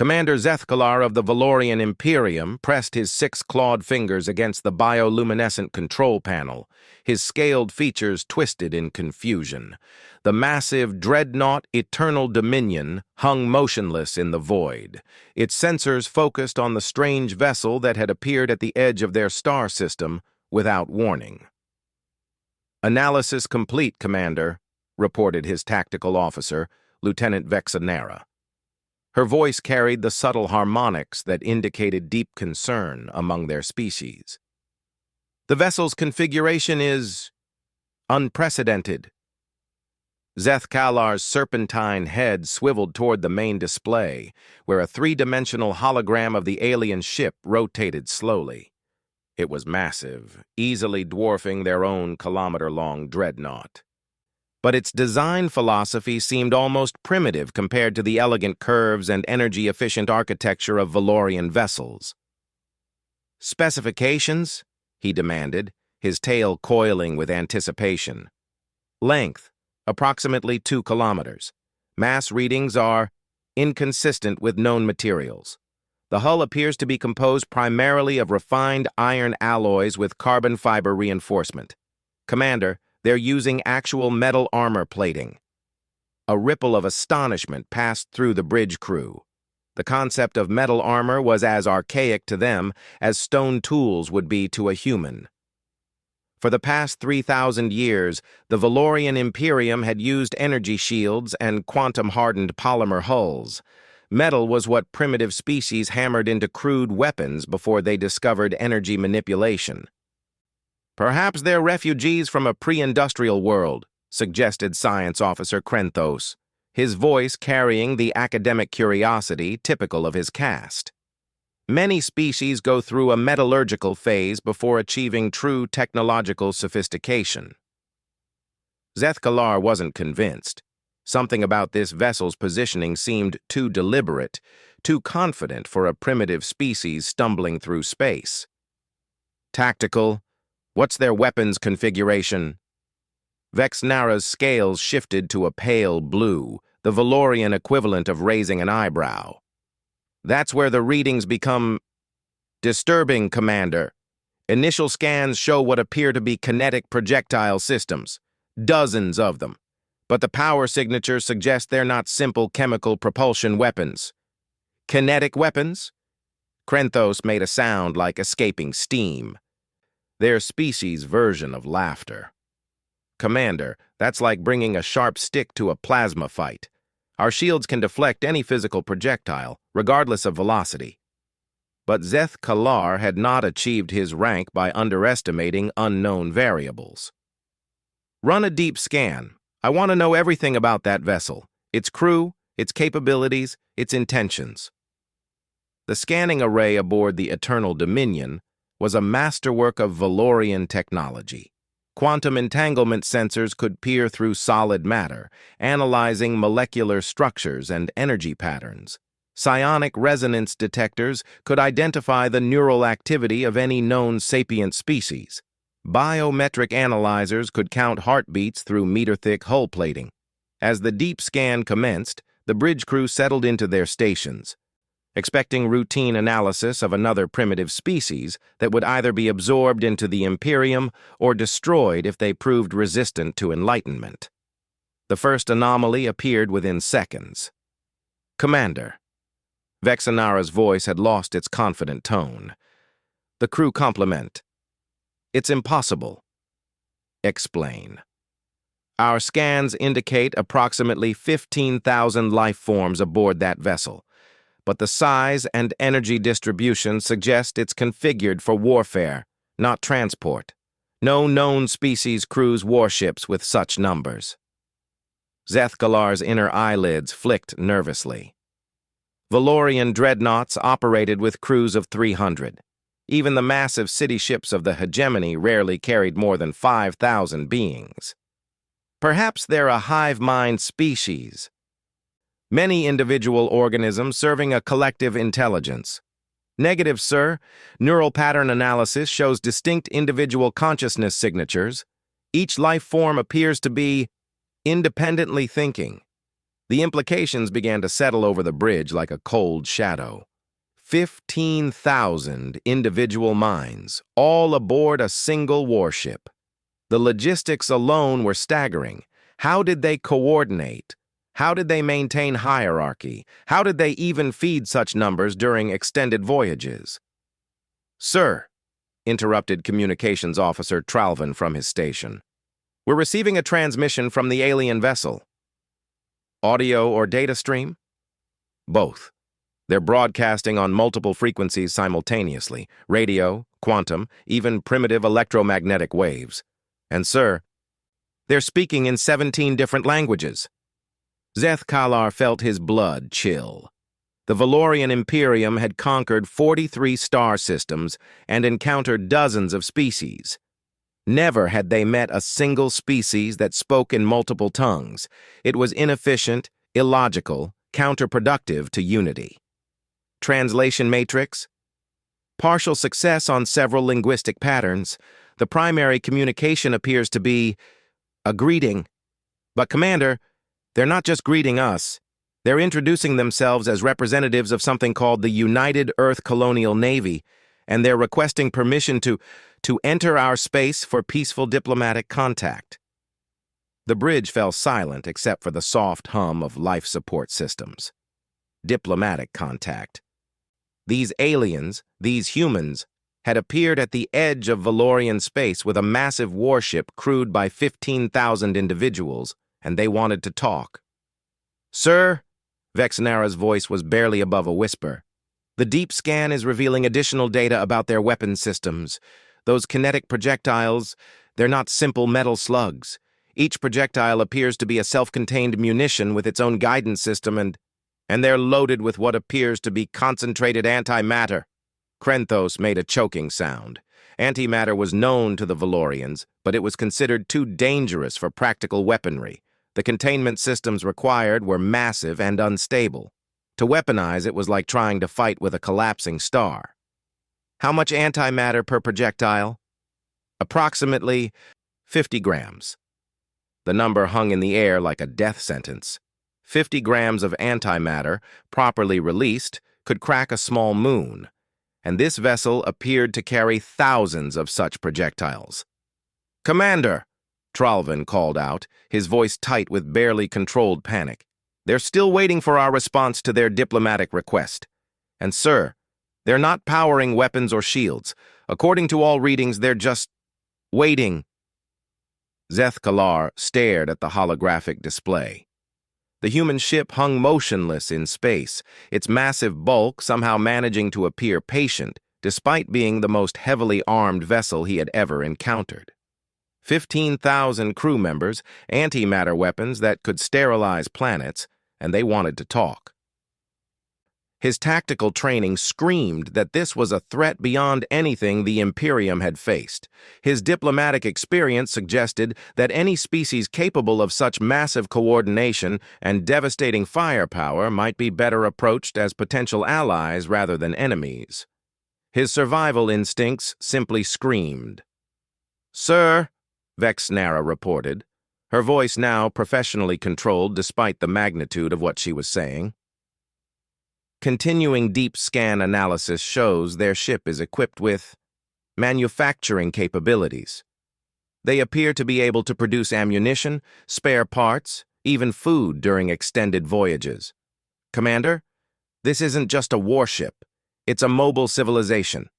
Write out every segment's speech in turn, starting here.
Commander Zethkalar of the Valorian Imperium pressed his six-clawed fingers against the bioluminescent control panel, his scaled features twisted in confusion. The massive dreadnought Eternal Dominion hung motionless in the void, its sensors focused on the strange vessel that had appeared at the edge of their star system without warning. "Analysis complete, Commander," reported his tactical officer, Lieutenant Vexanera. Her voice carried the subtle harmonics that indicated deep concern among their species. "The vessel's configuration is unprecedented." Zethkalar's serpentine head swiveled toward the main display, where a three-dimensional hologram of the alien ship rotated slowly. It was massive, easily dwarfing their own kilometer-long dreadnought. But its design philosophy seemed almost primitive compared to the elegant curves and energy-efficient architecture of Valorian vessels. "Specifications?" he demanded, his tail coiling with anticipation. "Length, approximately 2 kilometers. Mass readings are inconsistent with known materials. The hull appears to be composed primarily of refined iron alloys with carbon fiber reinforcement. Commander, they're using actual metal armor plating." A ripple of astonishment passed through the bridge crew. The concept of metal armor was as archaic to them as stone tools would be to a human. For the past 3,000 years, the Valorian Imperium had used energy shields and quantum-hardened polymer hulls. Metal was what primitive species hammered into crude weapons before they discovered energy manipulation. "Perhaps they're refugees from a pre-industrial world," suggested Science Officer Krenthos, his voice carrying the academic curiosity typical of his caste. "Many species go through a metallurgical phase before achieving true technological sophistication." Zethkalar wasn't convinced. Something about this vessel's positioning seemed too deliberate, too confident for a primitive species stumbling through space. "Tactical. What's their weapons configuration?" Vexnara's scales shifted to a pale blue, the Valorian equivalent of raising an eyebrow. "That's where the readings become disturbing, Commander. Initial scans show what appear to be kinetic projectile systems, dozens of them, but the power signatures suggest they're not simple chemical propulsion weapons." "Kinetic weapons?" Krenthos made a sound like escaping steam. Their species' version of laughter. "Commander, that's like bringing a sharp stick to a plasma fight. Our shields can deflect any physical projectile, regardless of velocity." But Zethkalar had not achieved his rank by underestimating unknown variables. "Run a deep scan. I want to know everything about that vessel, its crew, its capabilities, its intentions." The scanning array aboard the Eternal Dominion was a masterwork of Valorian technology. Quantum entanglement sensors could peer through solid matter, analyzing molecular structures and energy patterns. Psionic resonance detectors could identify the neural activity of any known sapient species. Biometric analyzers could count heartbeats through meter-thick hull plating. As the deep scan commenced, the bridge crew settled into their stations, expecting routine analysis of another primitive species that would either be absorbed into the Imperium or destroyed if they proved resistant to enlightenment. The first anomaly appeared within seconds. "Commander." Vexanara's voice had lost its confident tone. "The crew compliment. It's impossible." "Explain." "Our scans indicate approximately 15,000 life forms aboard that vessel, but the size and energy distribution suggest it's configured for warfare, not transport. No known species cruise warships with such numbers." Zethkalar's inner eyelids flicked nervously. Valorian dreadnoughts operated with crews of 300. Even the massive city ships of the hegemony rarely carried more than 5,000 beings. "Perhaps they're a hive-mind species. Many individual organisms serving a collective intelligence." "Negative, sir. Neural pattern analysis shows distinct individual consciousness signatures. Each life form appears to be independently thinking." The implications began to settle over the bridge like a cold shadow. 15,000 individual minds, all aboard a single warship. The logistics alone were staggering. How did they coordinate? How did they maintain hierarchy? How did they even feed such numbers during extended voyages? "Sir," interrupted Communications Officer Tralvin from his station, "we're receiving a transmission from the alien vessel." "Audio or data stream?" "Both. They're broadcasting on multiple frequencies simultaneously, radio, quantum, even primitive electromagnetic waves. And sir, they're speaking in 17 different languages." Zeth Kalar felt his blood chill. The Valorian Imperium had conquered 43 star systems and encountered dozens of species. Never had they met a single species that spoke in multiple tongues. It was inefficient, illogical, counterproductive to unity. Translation matrix? Partial success on several linguistic patterns. The primary communication appears to be a greeting. But Commander, they're not just greeting us. They're introducing themselves as representatives of something called the United Earth Colonial Navy, and they're requesting permission to enter our space for peaceful diplomatic contact. The bridge fell silent except for the soft hum of life support systems. Diplomatic contact. These aliens, these humans, had appeared at the edge of Valorian space with a massive warship crewed by 15,000 individuals, and they wanted to talk. "Sir," Vexnara's voice was barely above a whisper, "the deep scan is revealing additional data about their weapon systems. Those kinetic projectiles, they're not simple metal slugs. Each projectile appears to be a self-contained munition with its own guidance system, and they're loaded with what appears to be concentrated antimatter." Krenthos made a choking sound. Antimatter was known to the Valorians, but it was considered too dangerous for practical weaponry. The containment systems required were massive and unstable. To weaponize it was like trying to fight with a collapsing star. "How much antimatter per projectile?" "Approximately 50 grams. The number hung in the air like a death sentence. 50 grams of antimatter, properly released, could crack a small moon, and this vessel appeared to carry thousands of such projectiles. "Commander," Tralvin called out, his voice tight with barely controlled panic, "they're still waiting for our response to their diplomatic request. And sir, they're not powering weapons or shields. According to all readings, they're just waiting." Zeth Kalar stared at the holographic display. The human ship hung motionless in space, its massive bulk somehow managing to appear patient, despite being the most heavily armed vessel he had ever encountered. 15,000 crew members, antimatter weapons that could sterilize planets, and they wanted to talk. His tactical training screamed that this was a threat beyond anything the Imperium had faced. His diplomatic experience suggested that any species capable of such massive coordination and devastating firepower might be better approached as potential allies rather than enemies. His survival instincts simply screamed. "Sir," Vexnara reported, her voice now professionally controlled despite the magnitude of what she was saying. "Continuing deep scan analysis shows their ship is equipped with manufacturing capabilities. They appear to be able to produce ammunition, spare parts, even food during extended voyages. Commander, this isn't just a warship. It's a mobile civilization.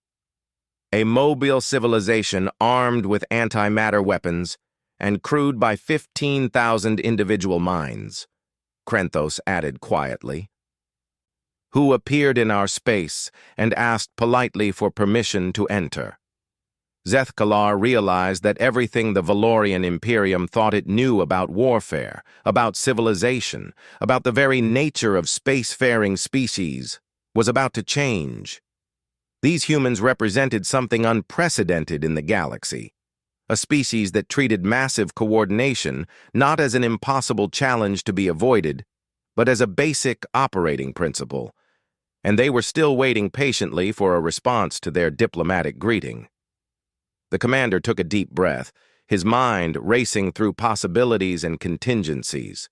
A mobile civilization armed with antimatter weapons and crewed by 15,000 individual minds," Krenthos added quietly, "who appeared in our space and asked politely for permission to enter." Zeth Kalar realized that everything the Valorian Imperium thought it knew about warfare, about civilization, about the very nature of spacefaring species, was about to change. These humans represented something unprecedented in the galaxy, a species that treated massive coordination not as an impossible challenge to be avoided, but as a basic operating principle, and they were still waiting patiently for a response to their diplomatic greeting. The commander took a deep breath, his mind racing through possibilities and contingencies.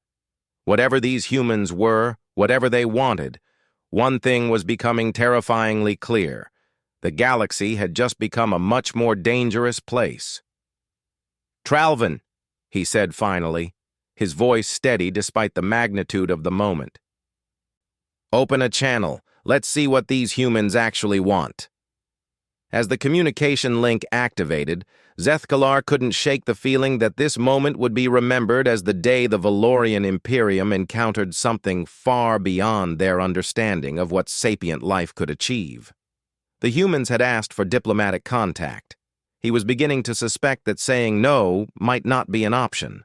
Whatever these humans were, whatever they wanted, one thing was becoming terrifyingly clear. The galaxy had just become a much more dangerous place. "Tralvin," he said finally, his voice steady despite the magnitude of the moment. "Open a channel. Let's see what these humans actually want." As the communication link activated, Zethkalar couldn't shake the feeling that this moment would be remembered as the day the Valorian Imperium encountered something far beyond their understanding of what sapient life could achieve. The humans had asked for diplomatic contact. He was beginning to suspect that saying no might not be an option.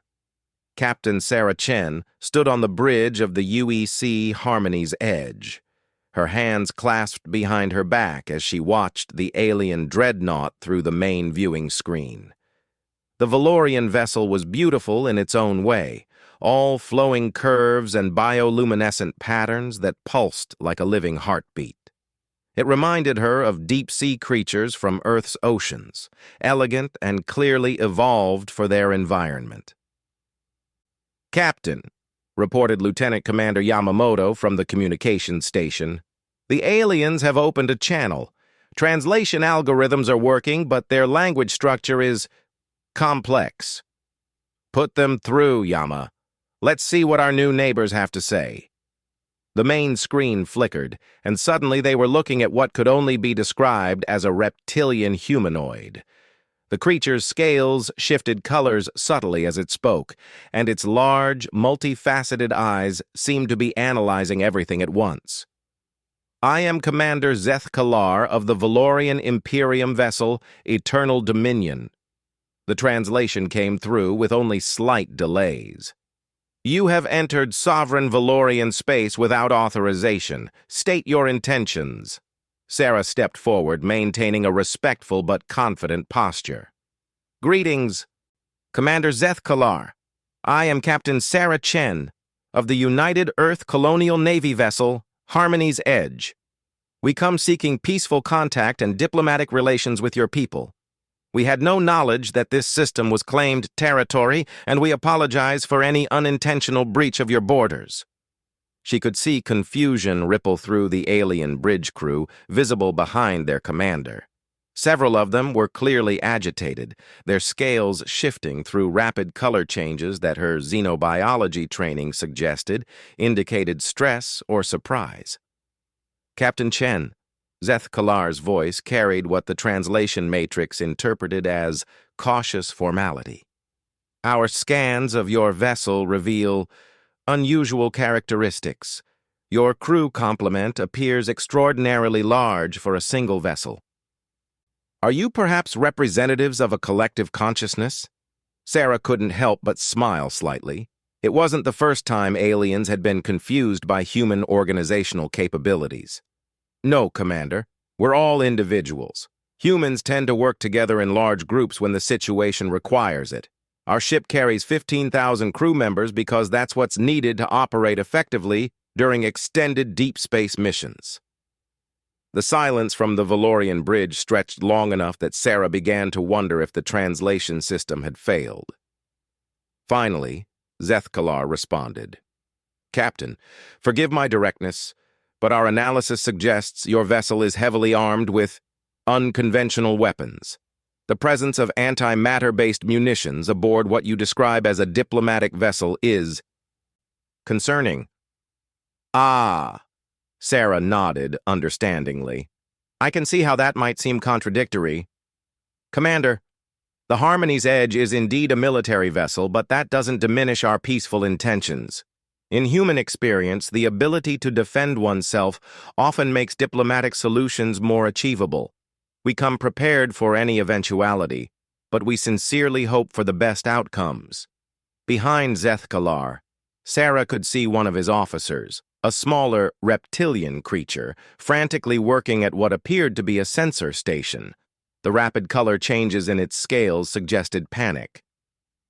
Captain Sarah Chen stood on the bridge of the UEC Harmony's Edge, her hands clasped behind her back as she watched the alien dreadnought through the main viewing screen. The Valorian vessel was beautiful in its own way, all flowing curves and bioluminescent patterns that pulsed like a living heartbeat. It reminded her of deep-sea creatures from Earth's oceans, elegant and clearly evolved for their environment. "Captain," reported Lieutenant Commander Yamamoto from the communications station, "the aliens have opened a channel. Translation algorithms are working, but their language structure is complex." "Put them through, Yama. Let's see what our new neighbors have to say." The main screen flickered, and suddenly they were looking at what could only be described as a reptilian humanoid. The creature's scales shifted colors subtly as it spoke, and its large, multifaceted eyes seemed to be analyzing everything at once. "I am Commander Zethkalar of the Valorian Imperium vessel Eternal Dominion." The translation came through with only slight delays. "You have entered sovereign Valorian space without authorization. State your intentions." Sarah stepped forward, maintaining a respectful but confident posture. "Greetings, Commander Zethkalar. I am Captain Sarah Chen of the United Earth Colonial Navy vessel Harmony's Edge. We come seeking peaceful contact and diplomatic relations with your people. We had no knowledge that this system was claimed territory, and we apologize for any unintentional breach of your borders." She could see confusion ripple through the alien bridge crew, visible behind their commander. Several of them were clearly agitated, their scales shifting through rapid color changes that her xenobiology training suggested indicated stress or surprise. "Captain Chen," Zethkalar's voice carried what the translation matrix interpreted as cautious formality. "Our scans of your vessel reveal unusual characteristics. Your crew complement appears extraordinarily large for a single vessel. Are you perhaps representatives of a collective consciousness?" Sarah couldn't help but smile slightly. It wasn't the first time aliens had been confused by human organizational capabilities. "No, Commander. We're all individuals. Humans tend to work together in large groups when the situation requires it. Our ship carries 15,000 crew members because that's what's needed to operate effectively during extended deep space missions." The silence from the Valorian bridge stretched long enough that Sarah began to wonder if the translation system had failed. Finally, Zethkalar responded. "Captain, forgive my directness, but our analysis suggests your vessel is heavily armed with unconventional weapons. The presence of antimatter-based munitions aboard what you describe as a diplomatic vessel is concerning." "Ah," Sarah nodded understandingly. "I can see how that might seem contradictory. Commander, the Harmony's Edge is indeed a military vessel, but that doesn't diminish our peaceful intentions. In human experience, the ability to defend oneself often makes diplomatic solutions more achievable. We come prepared for any eventuality, but we sincerely hope for the best outcomes." Behind Zethkalar, Sarah could see one of his officers, a smaller reptilian creature, frantically working at what appeared to be a sensor station. The rapid color changes in its scales suggested panic.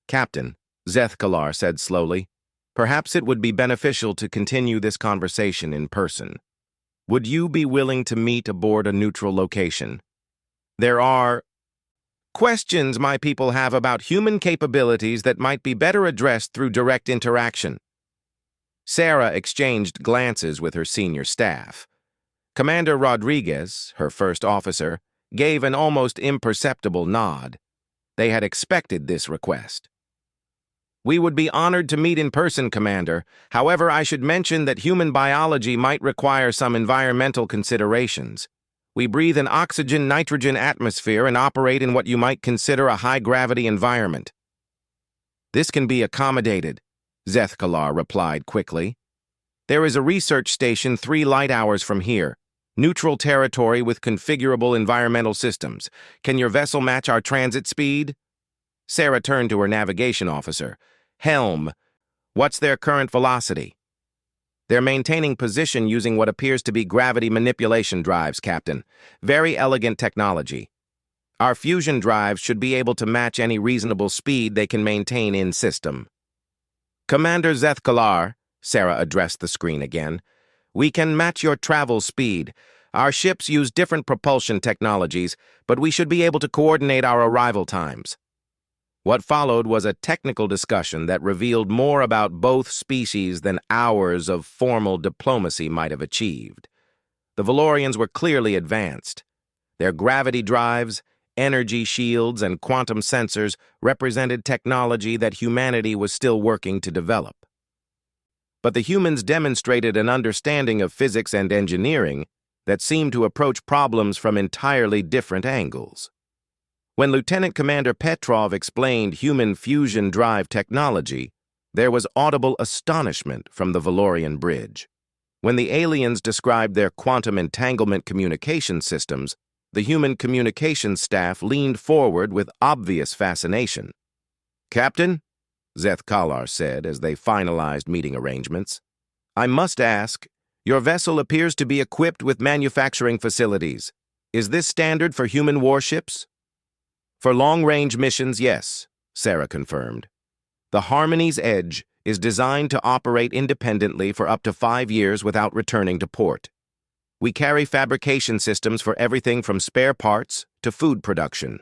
"Captain," Zethkalar said slowly, "perhaps it would be beneficial to continue this conversation in person. Would you be willing to meet aboard a neutral location? There are questions my people have about human capabilities that might be better addressed through direct interaction." Sarah exchanged glances with her senior staff. Commander Rodriguez, her first officer, gave an almost imperceptible nod. They had expected this request. "We would be honored to meet in person, Commander. However, I should mention that human biology might require some environmental considerations. We breathe an oxygen-nitrogen atmosphere and operate in what you might consider a high-gravity environment." "This can be accommodated," Zethkalar replied quickly. "There is a research station 3 light hours from here. Neutral territory with configurable environmental systems. Can your vessel match our transit speed?" Sarah turned to her navigation officer. "Helm, what's their current velocity?" "They're maintaining position using what appears to be gravity manipulation drives, Captain. Very elegant technology. Our fusion drives should be able to match any reasonable speed they can maintain in system." "Commander Zethkalar," Sarah addressed the screen again, "we can match your travel speed. Our ships use different propulsion technologies, but we should be able to coordinate our arrival times." What followed was a technical discussion that revealed more about both species than hours of formal diplomacy might have achieved. The Valorians were clearly advanced. Their gravity drives, energy shields, and quantum sensors represented technology that humanity was still working to develop. But the humans demonstrated an understanding of physics and engineering that seemed to approach problems from entirely different angles. When Lieutenant Commander Petrov explained human fusion drive technology, there was audible astonishment from the Valorian bridge. When the aliens described their quantum entanglement communication systems, the human communications staff leaned forward with obvious fascination. "Captain," Zethkalar said as they finalized meeting arrangements, "I must ask, your vessel appears to be equipped with manufacturing facilities. Is this standard for human warships?" "For long-range missions, yes," Sarah confirmed. "The Harmony's Edge is designed to operate independently for up to 5 years without returning to port. We carry fabrication systems for everything from spare parts to food production.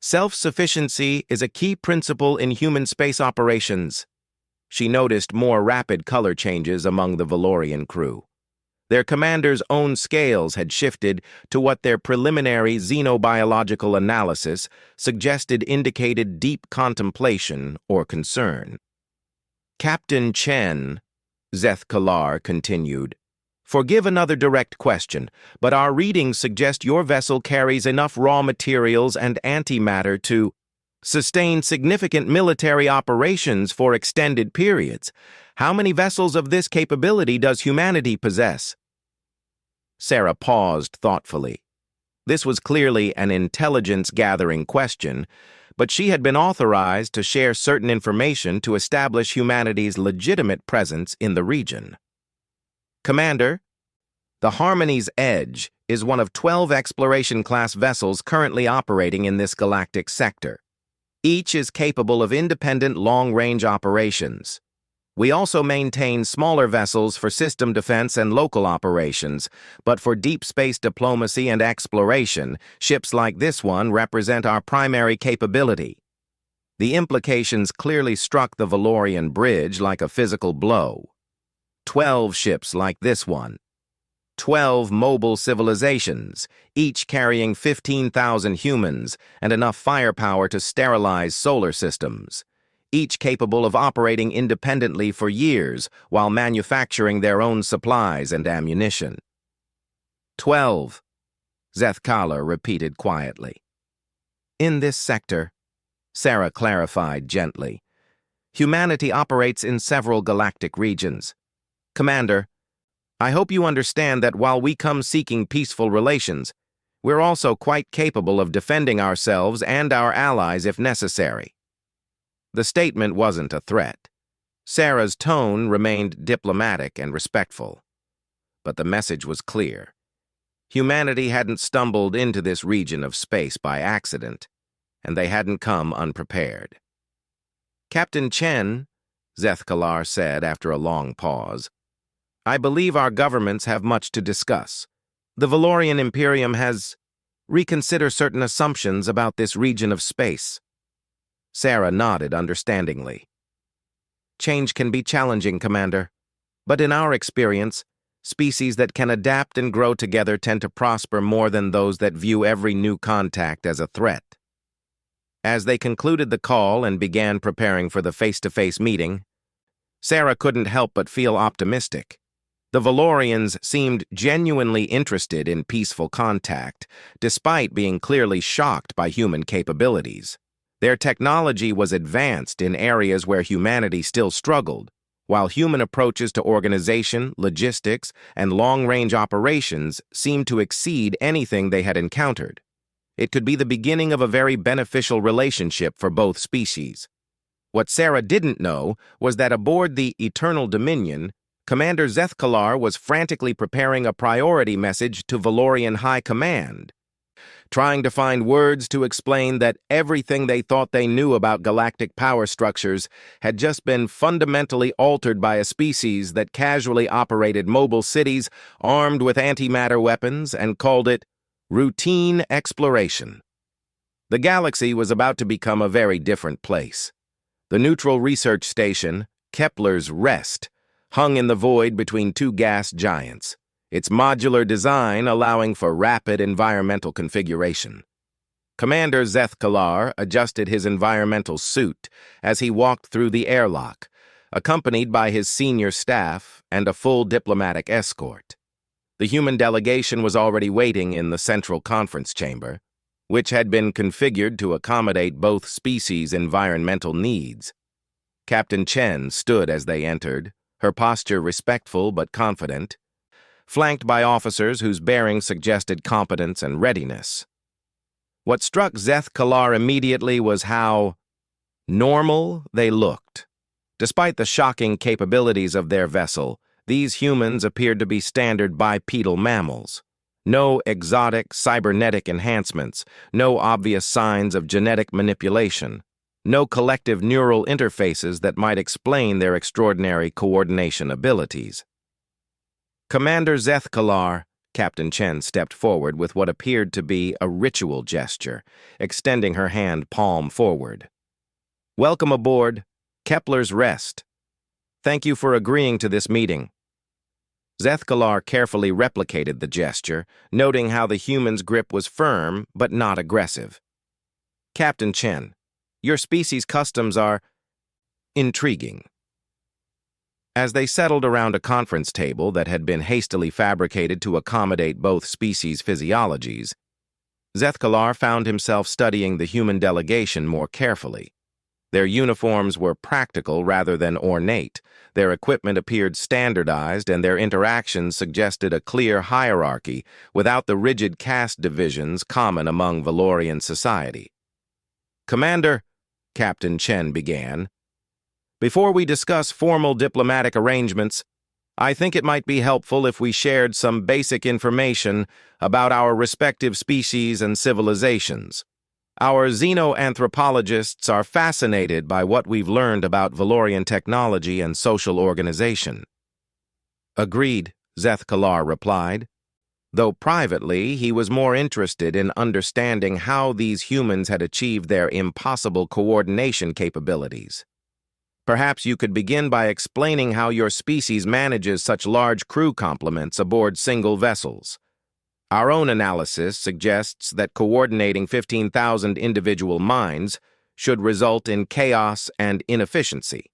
Self-sufficiency is a key principle in human space operations." She noticed more rapid color changes among the Valorian crew. Their commander's own scales had shifted to what their preliminary xenobiological analysis suggested indicated deep contemplation or concern. "Captain Chen," Zethkalar continued, "forgive another direct question, but our readings suggest your vessel carries enough raw materials and antimatter to sustain significant military operations for extended periods. How many vessels of this capability does humanity possess?" Sarah paused thoughtfully. This was clearly an intelligence-gathering question, but she had been authorized to share certain information to establish humanity's legitimate presence in the region. "Commander, the Harmony's Edge is one of 12 exploration-class vessels currently operating in this galactic sector. Each is capable of independent long-range operations. We also maintain smaller vessels for system defense and local operations, but for deep space diplomacy and exploration, ships like this one represent our primary capability." The implications clearly struck the Valorian bridge like a physical blow. 12 ships like this one. 12 mobile civilizations, each carrying 15,000 humans and enough firepower to sterilize solar systems. Each capable of operating independently for years while manufacturing their own supplies and ammunition. 12, Zethkalar repeated quietly. "In this sector," Sarah clarified gently, "humanity operates in several galactic regions. Commander, I hope you understand that while we come seeking peaceful relations, we're also quite capable of defending ourselves and our allies if necessary." The statement wasn't a threat. Sarah's tone remained diplomatic and respectful. But the message was clear. Humanity hadn't stumbled into this region of space by accident, and they hadn't come unprepared. "Captain Chen," Zethkalar said after a long pause, "I believe our governments have much to discuss. The Valorian Imperium has reconsidered certain assumptions about this region of space." Sarah nodded understandingly. "Change can be challenging, Commander. But in our experience, species that can adapt and grow together tend to prosper more than those that view every new contact as a threat. As they concluded the call and began preparing for the face-to-face meeting, Sarah couldn't help but feel optimistic. The Valorians seemed genuinely interested in peaceful contact, despite being clearly shocked by human capabilities. Their technology was advanced in areas where humanity still struggled, while human approaches to organization, logistics, and long-range operations seemed to exceed anything they had encountered. It could be the beginning of a very beneficial relationship for both species. What Sarah didn't know was that aboard the Eternal Dominion, Commander Zethkalar was frantically preparing a priority message to Valorian High Command, trying to find words to explain that everything they thought they knew about galactic power structures had just been fundamentally altered by a species that casually operated mobile cities armed with antimatter weapons and called it routine exploration. The galaxy was about to become a very different place. The neutral research station, Kepler's Rest, hung in the void between two gas giants, its modular design allowing for rapid environmental configuration. Commander Zethkalar adjusted his environmental suit as he walked through the airlock, accompanied by his senior staff and a full diplomatic escort. The human delegation was already waiting in the central conference chamber, which had been configured to accommodate both species' environmental needs. Captain Chen stood as they entered, her posture respectful but confident, flanked by officers whose bearing suggested competence and readiness. What struck Zethkalar immediately was how normal they looked. Despite the shocking capabilities of their vessel, these humans appeared to be standard bipedal mammals. No exotic cybernetic enhancements, no obvious signs of genetic manipulation, no collective neural interfaces that might explain their extraordinary coordination abilities. Commander Zethkalar, Captain Chen stepped forward with what appeared to be a ritual gesture, extending her hand palm forward. Welcome aboard, Kepler's Rest. Thank you for agreeing to this meeting. Zethkalar carefully replicated the gesture, noting how the human's grip was firm but not aggressive. Captain Chen, your species' customs are intriguing. As they settled around a conference table that had been hastily fabricated to accommodate both species' physiologies, Zethkalar found himself studying the human delegation more carefully. Their uniforms were practical rather than ornate, their equipment appeared standardized, and their interactions suggested a clear hierarchy without the rigid caste divisions common among Valorian society. Commander, Captain Chen began, before we discuss formal diplomatic arrangements, I think it might be helpful if we shared some basic information about our respective species and civilizations. Our xenoanthropologists are fascinated by what we've learned about Valorian technology and social organization. Agreed, Zethkalar replied, though privately he was more interested in understanding how these humans had achieved their impossible coordination capabilities. Perhaps you could begin by explaining how your species manages such large crew complements aboard single vessels. Our own analysis suggests that coordinating 15,000 individual minds should result in chaos and inefficiency.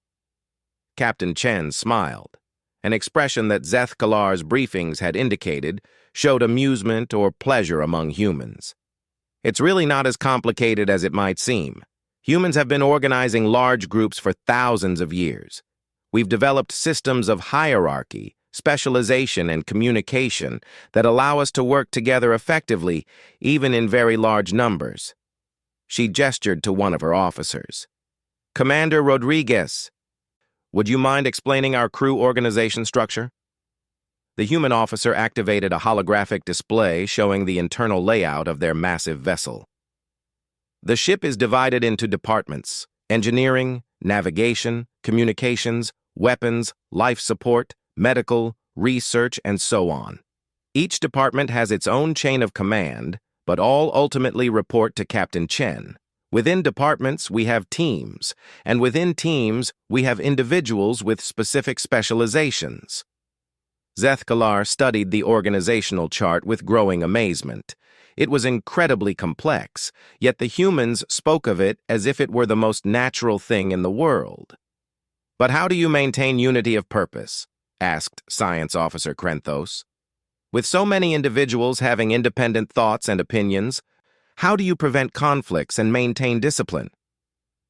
Captain Chen smiled. An expression that Zethkalar's briefings had indicated showed amusement or pleasure among humans. It's really not as complicated as it might seem. Humans have been organizing large groups for thousands of years. We've developed systems of hierarchy, specialization, and communication that allow us to work together effectively, even in very large numbers. She gestured to one of her officers. Commander Rodriguez, would you mind explaining our crew organization structure? The human officer activated a holographic display showing the internal layout of their massive vessel. The ship is divided into departments: engineering, navigation, communications, weapons, life support, medical, research, and so on. Each department has its own chain of command, but all ultimately report to Captain Chen, Within departments, we have teams, and within teams, we have individuals with specific specializations. Zethkalar studied the organizational chart with growing amazement. It was incredibly complex, yet the humans spoke of it as if it were the most natural thing in the world. "But how do you maintain unity of purpose?" asked Science Officer Krenthos. "With so many individuals having independent thoughts and opinions, how do you prevent conflicts and maintain discipline?"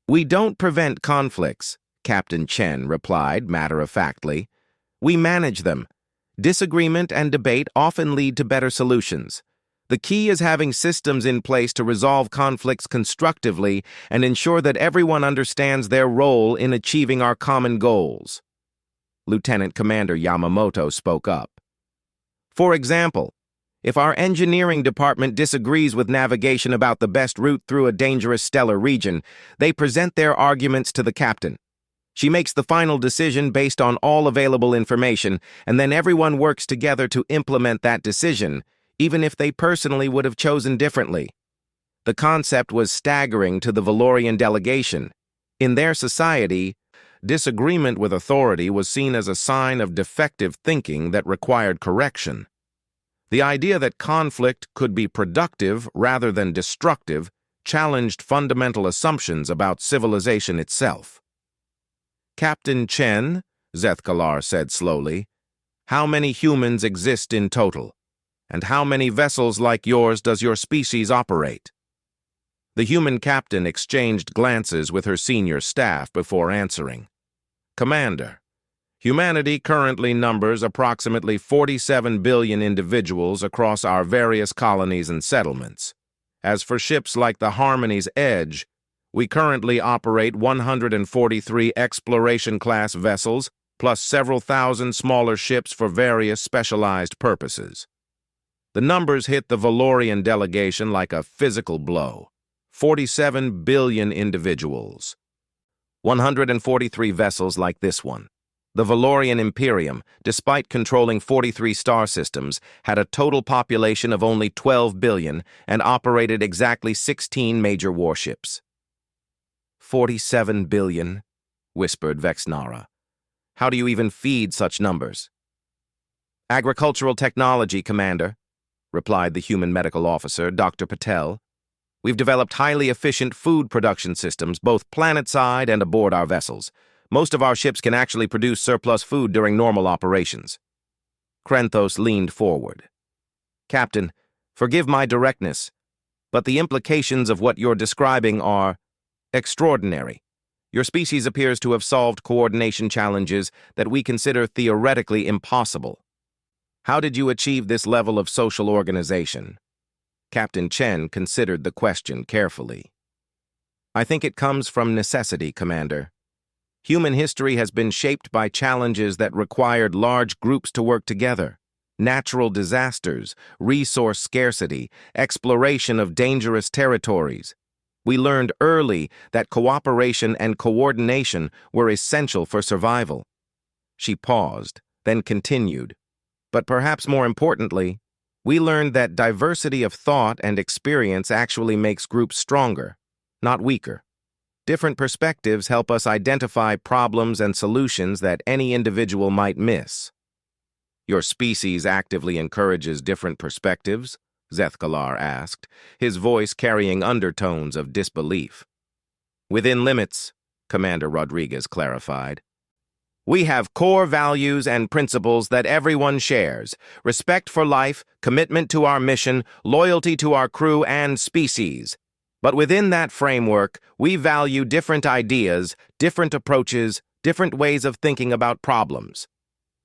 "We don't prevent conflicts," Captain Chen replied matter-of-factly. "We manage them. Disagreement and debate often lead to better solutions. The key is having systems in place to resolve conflicts constructively and ensure that everyone understands their role in achieving our common goals." Lieutenant Commander Yamamoto spoke up. "For example, if our engineering department disagrees with navigation about the best route through a dangerous stellar region, they present their arguments to the captain. She makes the final decision based on all available information, and then everyone works together to implement that decision, even if they personally would have chosen differently." The concept was staggering to the Valorian delegation. In their society, disagreement with authority was seen as a sign of defective thinking that required correction. The idea that conflict could be productive rather than destructive challenged fundamental assumptions about civilization itself. "Captain Chen," Zethkalar said slowly, "how many humans exist in total? And how many vessels like yours does your species operate?" The human captain exchanged glances with her senior staff before answering. "Commander, humanity currently numbers approximately 47 billion individuals across our various colonies and settlements. As for ships like the Harmony's Edge, we currently operate 143 exploration-class vessels, plus several thousand smaller ships for various specialized purposes." The numbers hit the Valorian delegation like a physical blow. 47 billion individuals. 143 vessels like this one. The Valorian Imperium, despite controlling 43 star systems, had a total population of only 12 billion and operated exactly 16 major warships. 47 billion, whispered Vexnara. "How do you even feed such numbers?" "Agricultural technology, Commander," replied the human medical officer, Dr. Patel. "We've developed highly efficient food production systems, both planetside and aboard our vessels. Most of our ships can actually produce surplus food during normal operations." Krenthos leaned forward. "Captain, forgive my directness, but the implications of what you're describing are extraordinary. Your species appears to have solved coordination challenges that we consider theoretically impossible. How did you achieve this level of social organization?" Captain Chen considered the question carefully. "I think it comes from necessity, Commander. Human history has been shaped by challenges that required large groups to work together. Natural disasters, resource scarcity, exploration of dangerous territories. We learned early that cooperation and coordination were essential for survival." She paused, then continued. "But perhaps more importantly, we learned that diversity of thought and experience actually makes groups stronger, not weaker. Different perspectives help us identify problems and solutions that any individual might miss." "Your species actively encourages different perspectives?" Zethkalar asked, his voice carrying undertones of disbelief. "Within limits," Commander Rodriguez clarified. "We have core values and principles that everyone shares: respect for life, commitment to our mission, loyalty to our crew and species. But within that framework, we value different ideas, different approaches, different ways of thinking about problems."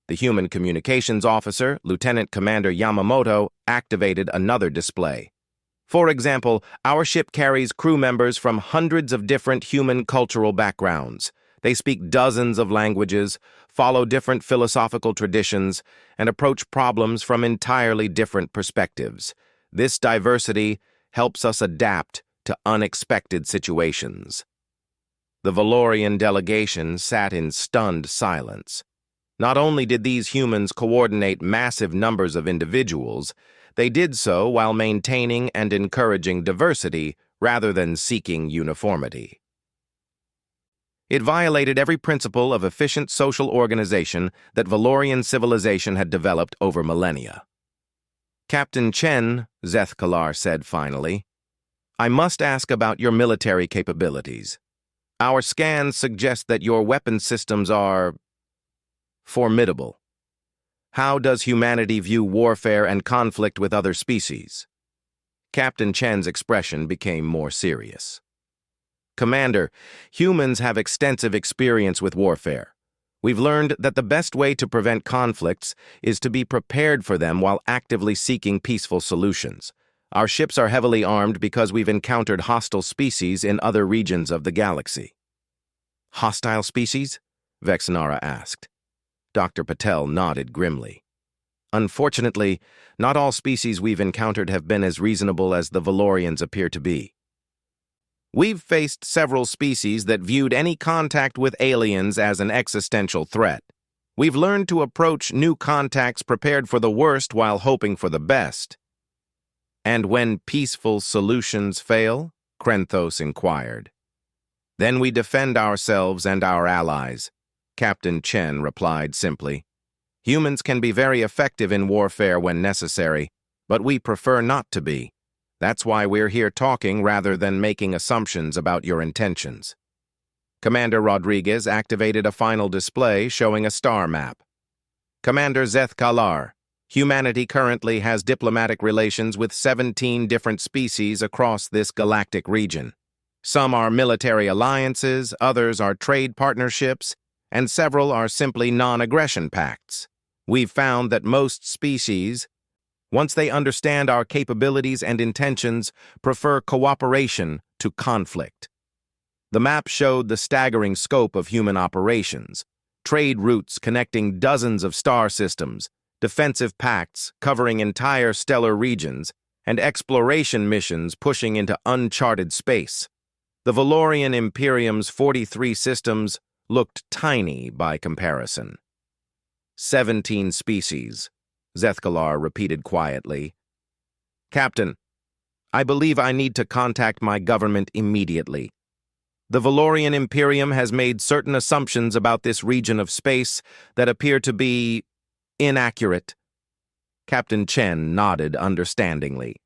The human communications officer, Lieutenant Commander Yamamoto, activated another display. "For example, our ship carries crew members from hundreds of different human cultural backgrounds. They speak dozens of languages, follow different philosophical traditions, and approach problems from entirely different perspectives. This diversity helps us adapt to unexpected situations." The Valorian delegation sat in stunned silence. Not only did these humans coordinate massive numbers of individuals, they did so while maintaining and encouraging diversity rather than seeking uniformity. It violated every principle of efficient social organization that Valorian civilization had developed over millennia. "Captain Chen," Zethkalar said finally, "I must ask about your military capabilities. Our scans suggest that your weapon systems are formidable. How does humanity view warfare and conflict with other species?" Captain Chen's expression became more serious. "Commander, humans have extensive experience with warfare. We've learned that the best way to prevent conflicts is to be prepared for them while actively seeking peaceful solutions. Our ships are heavily armed because we've encountered hostile species in other regions of the galaxy." "Hostile species?" Vexnara asked. Dr. Patel nodded grimly. "Unfortunately, not all species we've encountered have been as reasonable as the Valorians appear to be. We've faced several species that viewed any contact with aliens as an existential threat. We've learned to approach new contacts prepared for the worst while hoping for the best." "And when peaceful solutions fail?" Krenthos inquired. "Then we defend ourselves and our allies," Captain Chen replied simply. "Humans can be very effective in warfare when necessary, but we prefer not to be. That's why we're here talking rather than making assumptions about your intentions." Commander Rodriguez activated a final display showing a star map. "Commander Zethkalar, humanity currently has diplomatic relations with 17 different species across this galactic region. Some are military alliances, others are trade partnerships, and several are simply non-aggression pacts. We've found that most species, once they understand our capabilities and intentions, prefer cooperation to conflict." The map showed the staggering scope of human operations: trade routes connecting dozens of star systems, defensive pacts covering entire stellar regions, and exploration missions pushing into uncharted space. The Valorian Imperium's 43 systems looked tiny by comparison. 17 species, Zethkalar repeated quietly. "Captain, I believe I need to contact my government immediately. The Valorian Imperium has made certain assumptions about this region of space that appear to be inaccurate." Captain Chen nodded understandingly.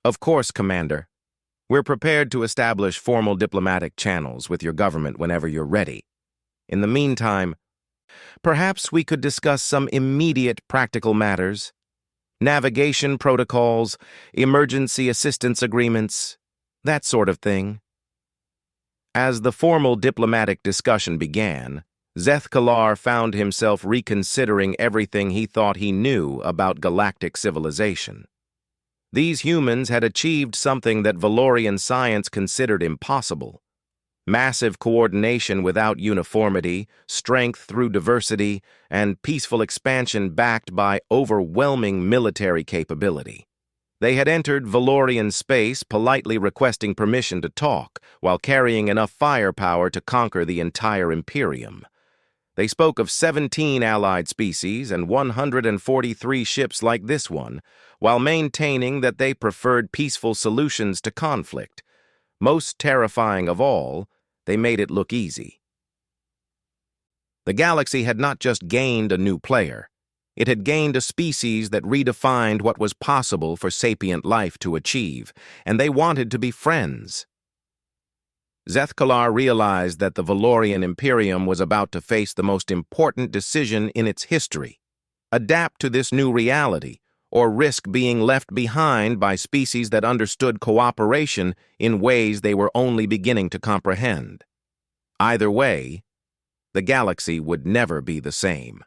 "Of course, Commander. We're prepared to establish formal diplomatic channels with your government whenever you're ready. In the meantime, perhaps we could discuss some immediate practical matters: navigation protocols, emergency assistance agreements, that sort of thing." As the formal diplomatic discussion began, Zethkalar found himself reconsidering everything he thought he knew about galactic civilization. These humans had achieved something that Valorian science considered impossible: massive coordination without uniformity, strength through diversity, and peaceful expansion backed by overwhelming military capability. They had entered Valorian space politely requesting permission to talk, while carrying enough firepower to conquer the entire Imperium. They spoke of 17 allied species and 143 ships like this one, while maintaining that they preferred peaceful solutions to conflict. Most terrifying of all, they made it look easy. The galaxy had not just gained a new player. It had gained a species that redefined what was possible for sapient life to achieve, and they wanted to be friends. Zethkalar realized that the Valorian Imperium was about to face the most important decision in its history: adapt to this new reality, or risk being left behind by species that understood cooperation in ways they were only beginning to comprehend. Either way, the galaxy would never be the same.